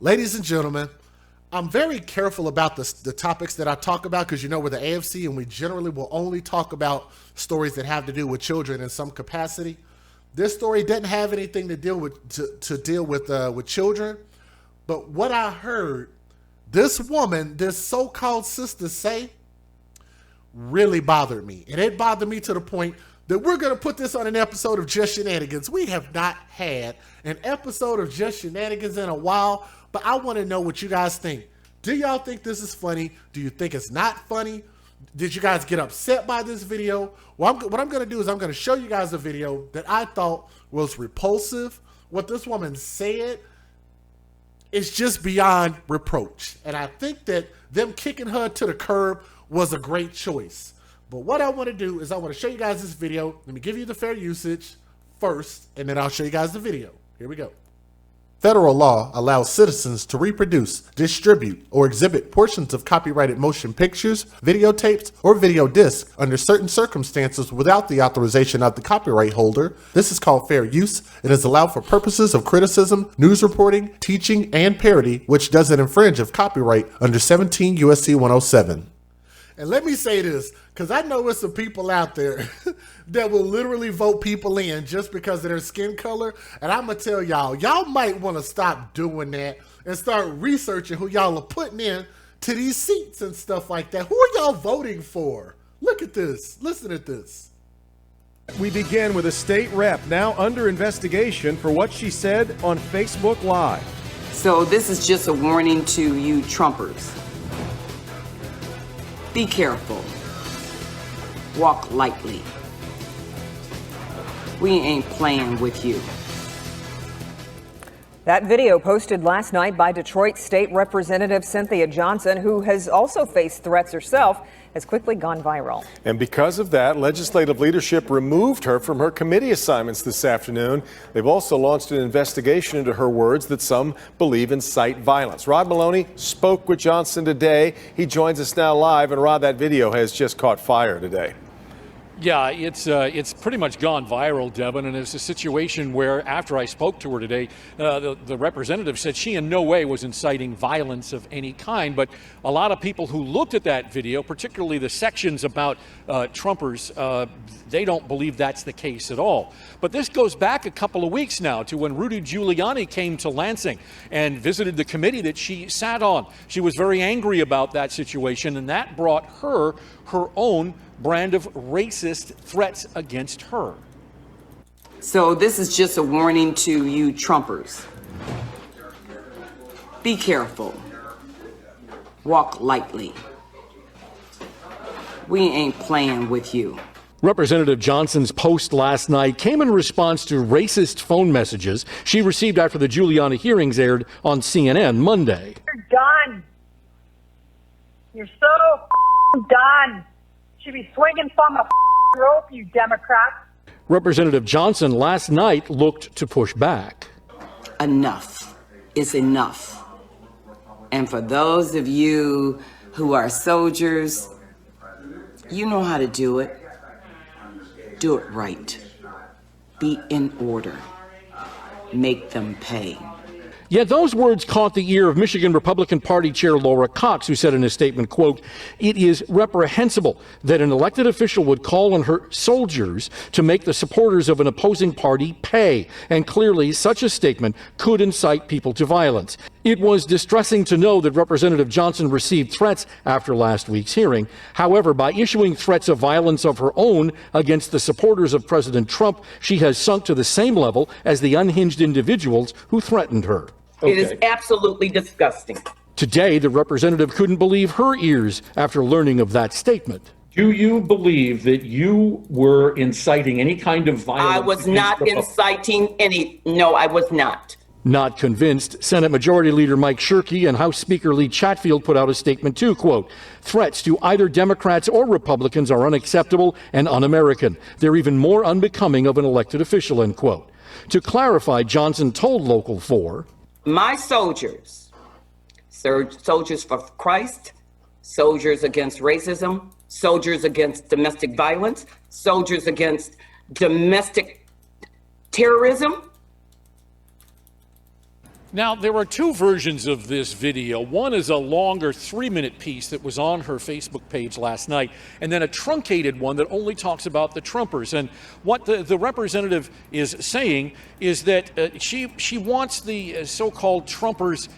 Ladies and gentlemen, I'm very careful about the topics that I talk about because, we're the AFC and we generally will only talk about stories that have to do with children in some capacity. This story doesn't have anything to deal with children, but what I heard this woman, this so-called sister say, really bothered me. And it bothered me to the point that we're going to put this on an episode of Just Shenanigans. We have not had an episode of Just Shenanigans in a while, but I want to know what you guys think. Do y'all think this is funny? Do you think it's not funny? Did you guys get upset by this video? Well, what I'm going to do is I'm going to show you guys a video that I thought was repulsive. What this woman said is just beyond reproach. And I think that them kicking her to the curb was a great choice. But what I want to do is I want to show you guys this video. Let me give you the fair usage first, and then I'll show you guys the video. Here we go. Federal law allows citizens to reproduce, distribute, or exhibit portions of copyrighted motion pictures, videotapes, or video discs under certain circumstances without the authorization of the copyright holder. This is called fair use. It is allowed for purposes of criticism, news reporting, teaching, and parody, which doesn't infringe of copyright under 17 U.S.C. 107. And let me say this, because I know there's some people out there that will literally vote people in just because of their skin color. And I'm going to tell y'all might want to stop doing that and start researching who y'all are putting in to these seats and stuff like that. Who are y'all voting for? Look at this. Listen at this. We begin with a state rep now under investigation for what she said on Facebook Live. So this is just a warning to you Trumpers. Be careful. Walk lightly. We ain't playing with you. That video posted last night by Detroit State Representative Cynthia Johnson, who has also faced threats herself, has quickly gone viral. And because of that, legislative leadership removed her from her committee assignments this afternoon. They've also launched an investigation into her words that some believe incite violence. Rod Maloney spoke with Johnson today. He joins us now live. And Rod, that video has just caught fire today. Yeah, it's pretty much gone viral, Devin, and it's a situation where after I spoke to her today, the representative said she in no way was inciting violence of any kind, but a lot of people who looked at that video, particularly the sections about Trumpers, they don't believe that's the case at all. But this goes back a couple of weeks now to when Rudy Giuliani came to Lansing and visited the committee that she sat on. She was very angry about that situation, and that brought her own brand of racist threats against her. So this is just a warning to you Trumpers. Be careful. Walk lightly. We ain't playing with you. Representative Johnson's post last night came in response to racist phone messages she received after the Giuliani hearings aired on CNN Monday. You're done. You're so done. Should be swinging from a rope, you Democrats. Representative Johnson last night looked to push back. Enough is enough. And for those of you who are soldiers, you know how to do it. Do it right. Be in order. Make them pay. Yet those words caught the ear of Michigan Republican Party Chair Laura Cox, who said in a statement, quote, "It is reprehensible that an elected official would call on her soldiers to make the supporters of an opposing party pay. And clearly such a statement could incite people to violence." It was distressing to know that Representative Johnson received threats after last week's hearing. However, by issuing threats of violence of her own against the supporters of President Trump, she has sunk to the same level as the unhinged individuals who threatened her. It is absolutely disgusting. Today, the representative couldn't believe her ears after learning of that statement. Do you believe that you were inciting any kind of violence? I was not inciting any. No, I was not. Not convinced, Senate Majority Leader Mike Shirkey and House Speaker Lee Chatfield put out a statement too, quote, "Threats to either Democrats or Republicans are unacceptable and un-American. They're even more unbecoming of an elected official," end quote. To clarify, Johnson told Local 4, "My soldiers, soldiers for Christ, soldiers against racism, soldiers against domestic violence, soldiers against domestic terrorism, Now, there are two versions of this video. One is a longer 3-minute piece that was on her Facebook page last night, and then a truncated one that only talks about the Trumpers. And what the representative is saying is that she wants the so-called Trumpers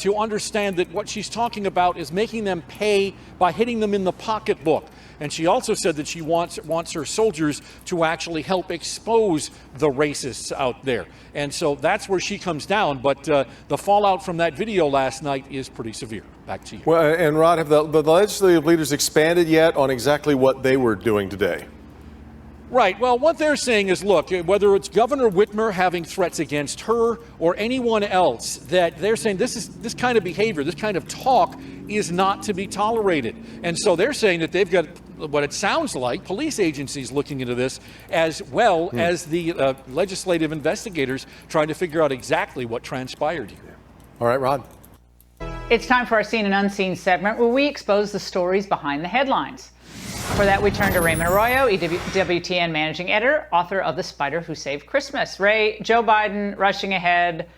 to understand that what she's talking about is making them pay by hitting them in the pocketbook. And she also said that she wants her soldiers to actually help expose the racists out there. And so that's where she comes down. But the fallout from that video last night is pretty severe. Back to you. Well, and Rod, have the legislative leaders expanded yet on exactly what they were doing today? Right. Well, what they're saying is, look, whether it's Governor Whitmer having threats against her or anyone else, that they're saying this kind of behavior, this kind of talk is not to be tolerated. And so they're saying that they've got what it sounds like police agencies looking into this, as well as the legislative investigators trying to figure out exactly what transpired here. All right, Rod. It's time for our Seen and Unseen segment, where we expose the stories behind the headlines. For that, we turn to Raymond Arroyo, EWTN managing editor, author of The Spider Who Saved Christmas. Ray, Joe Biden rushing ahead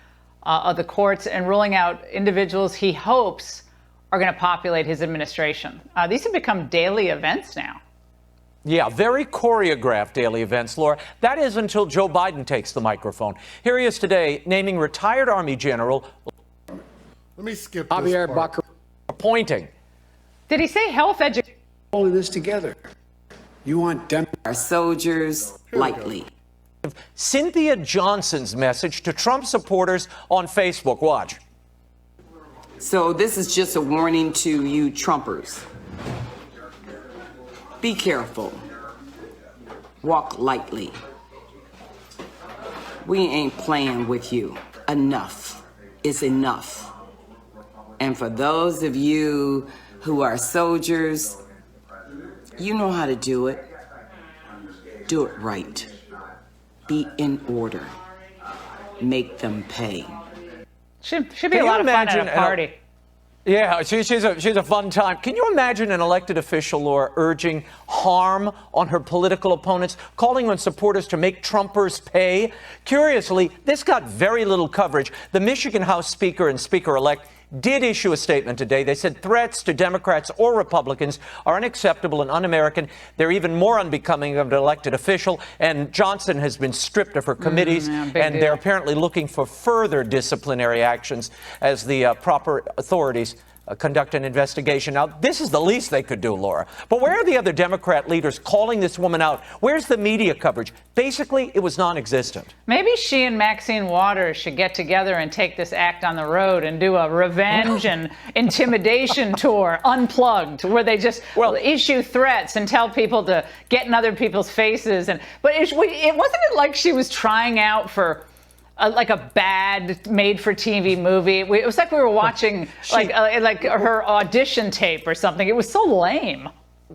of the courts and ruling out individuals he hopes are going to populate his administration. These have become daily events now. Yeah, very choreographed daily events, Laura. That is until Joe Biden takes the microphone. Here he is today naming retired Army General Let me skip this part. appointing. Did he say health education? All of this together. You want Our soldiers lightly. Cynthia Johnson's message to Trump supporters on Facebook. Watch. So this is just a warning to you Trumpers. Be careful. Walk lightly. We ain't playing with you. Enough is enough. And for those of you who are soldiers, you know how to do it. Do it right. Be in order. Make them pay. Should be a lot of fun at a party. Yeah, she's a fun time. Can you imagine an elected official, Laura, urging harm on her political opponents, calling on supporters to make Trumpers pay? Curiously, this got very little coverage. The Michigan House Speaker and Speaker-elect did issue a statement today. They said threats to Democrats or Republicans are unacceptable and un-American. They're even more unbecoming of an elected official. And Johnson has been stripped of her committees, and they're apparently looking for further disciplinary actions as the proper authorities conduct an investigation. Now, this is the least they could do, Laura. But where are the other Democrat leaders calling this woman out? Where's the media coverage? Basically, it was non-existent. Maybe she and Maxine Waters should get together and take this act on the road and do a revenge and intimidation tour, unplugged, where they just issue threats and tell people to get in other people's faces. But it wasn't it like she was trying out for like a bad made-for-TV movie. It was like we were watching like her audition tape or something. It was so lame.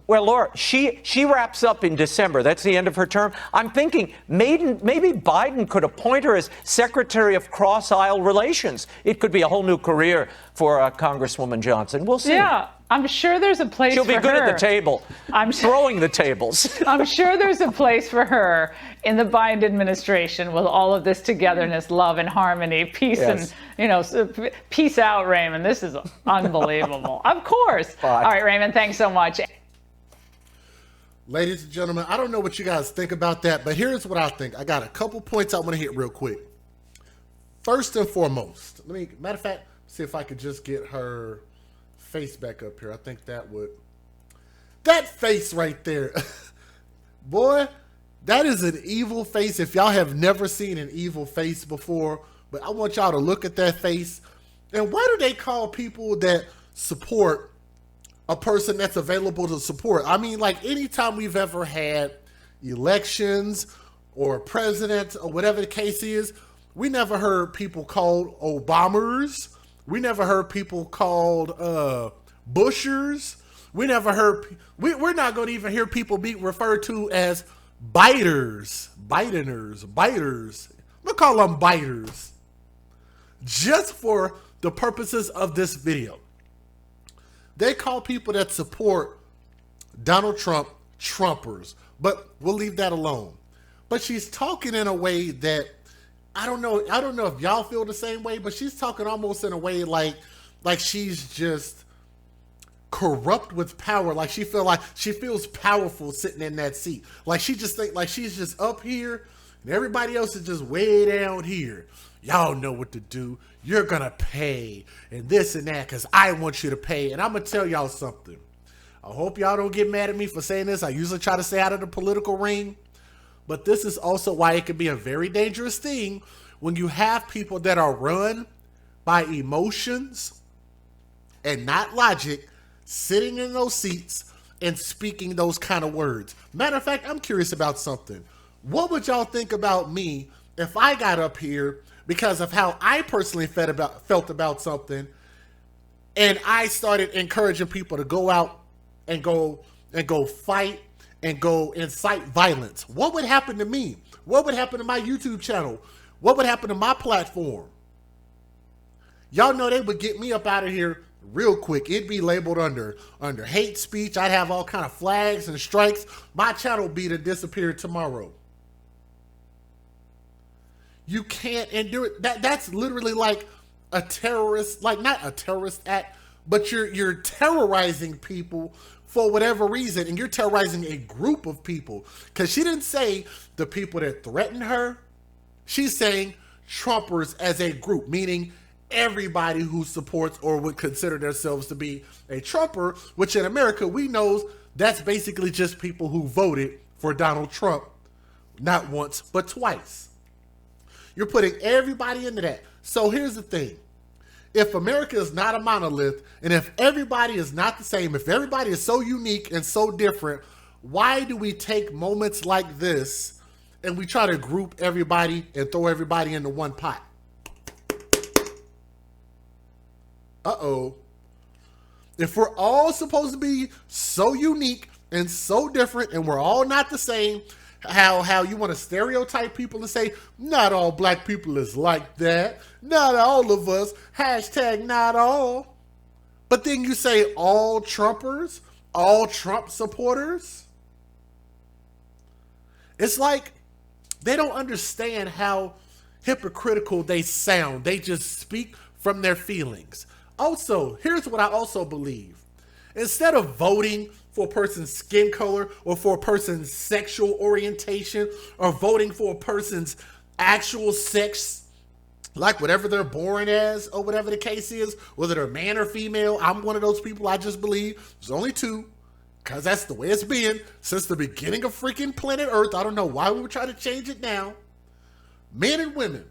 Well, Laura, she wraps up in December. That's the end of her term. I'm thinking maybe Biden could appoint her as Secretary of Cross-Aisle Relations. It could be a whole new career for Congresswoman Johnson. We'll see. Yeah, I'm sure there's a place for her. She'll be good at the table. I'm throwing the tables. I'm sure there's a place for her in the Biden administration with all of this togetherness, love, and harmony, peace, and peace out, Raymond. This is unbelievable. Of course. Bye. All right, Raymond, thanks so much. Ladies and gentlemen, I don't know what you guys think about that, but here's what I think. I got a couple points I want to hit real quick. First and foremost, matter of fact, see if I could just get her face back up here. I think that face right there, boy, that is an evil face. If y'all have never seen an evil face before, but I want y'all to look at that face. And why do they call people that support a person that's available to support? I mean, like anytime we've ever had elections or presidents or whatever the case is, we never heard people called Obamers. We never heard people called Bushers. We never heard, we're not going to even hear people be referred to as biters, Bideners, biters. We'll call them biters just for the purposes of this video. They call people that support Donald Trump Trumpers, but we'll leave that alone. But she's talking in a way that I don't know if y'all feel the same way, but she's talking almost in a way like she's just corrupt with power. Like she feels powerful sitting in that seat. Like she just think like she's just up here and everybody else is just way down here. Y'all know what to do. You're gonna pay and this and that because I want you to pay. And I'm gonna tell y'all something. I hope y'all don't get mad at me for saying this. I usually try to stay out of the political ring. But this is also why it can be a very dangerous thing when you have people that are run by emotions and not logic sitting in those seats and speaking those kind of words. Matter of fact, I'm curious about something. What would y'all think about me if I got up here because of how I personally felt about something and I started encouraging people to go out and go fight and go incite violence? What would happen to me? What would happen to my YouTube channel? What would happen to my platform? Y'all know they would get me up out of here real quick. It'd be labeled under hate speech. I'd have all kind of flags and strikes. My channel would be to disappear tomorrow. You can't endure it. That's literally like a terrorist, like not a terrorist act, but you're terrorizing people for whatever reason, and you're terrorizing a group of people. Because she didn't say the people that threatened her. She's saying Trumpers as a group, meaning everybody who supports or would consider themselves to be a Trumper, which in America we know that's basically just people who voted for Donald Trump, not once, but twice. You're putting everybody into that. So here's the thing. If America is not a monolith, and if everybody is not the same, if everybody is so unique and so different, why do we take moments like this and we try to group everybody and throw everybody into one pot? Uh-oh. If we're all supposed to be so unique and so different and we're all not the same, how you want to stereotype people and say, not all black people is like that. Not all of us. Hashtag not all. But then you say all Trumpers, all Trump supporters. It's like they don't understand how hypocritical they sound. They just speak from their feelings. Also, here's what I also believe. Instead of voting for a person's skin color or for a person's sexual orientation or voting for a person's actual sex, like whatever they're born as or whatever the case is, whether they're man or female, I'm one of those people. I just believe there's only two because that's the way it's been since the beginning of freaking planet Earth. I don't know why we would try to change it now. Men and women.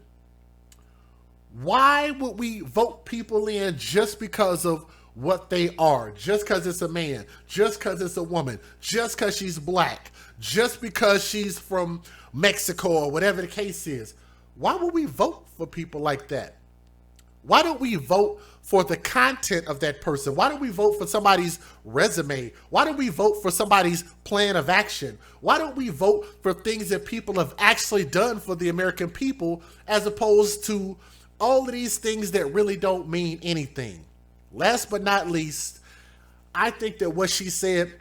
Why would we vote people in just because of what they are? Just because it's a man, just because it's a woman, just because she's black, just because she's from Mexico or whatever the case is. Why would we vote for people like that? Why don't we vote for the content of that person? Why don't we vote for somebody's resume? Why don't we vote for somebody's plan of action? Why don't we vote for things that people have actually done for the American people as opposed to all of these things that really don't mean anything? Last but not least, I think that what she said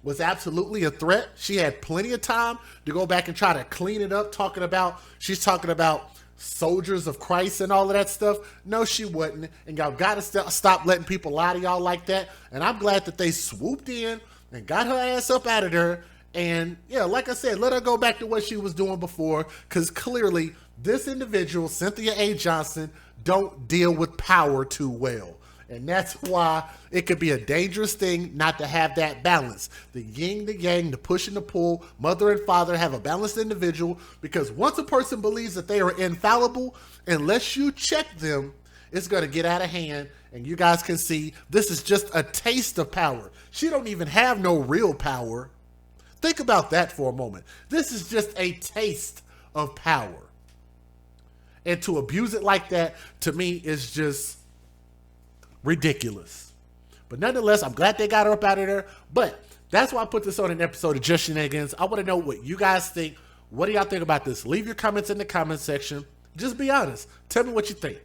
was absolutely a threat. She had plenty of time to go back and try to clean it up, she's talking about soldiers of Christ and all of that stuff. No, she wouldn't. And y'all got to stop letting people lie to y'all like that. And I'm glad that they swooped in and got her ass up out of there. And yeah, like I said, let her go back to what she was doing before, because clearly this individual, Cynthia A. Johnson, don't deal with power too well. And that's why it could be a dangerous thing not to have that balance. The yin, the yang, the push and the pull, mother and father, have a balanced individual, because once a person believes that they are infallible, unless you check them, it's going to get out of hand. And you guys can see this is just a taste of power. She don't even have no real power. Think about that for a moment. This is just a taste of power. And to abuse it like that, to me, is just ridiculous. But nonetheless, I'm glad they got her up out of there. But that's why I put this on an episode of Just Shenanigans. I want to know what you guys think. What do y'all think about this? Leave your comments in the comment section. Just be honest. Tell me what you think.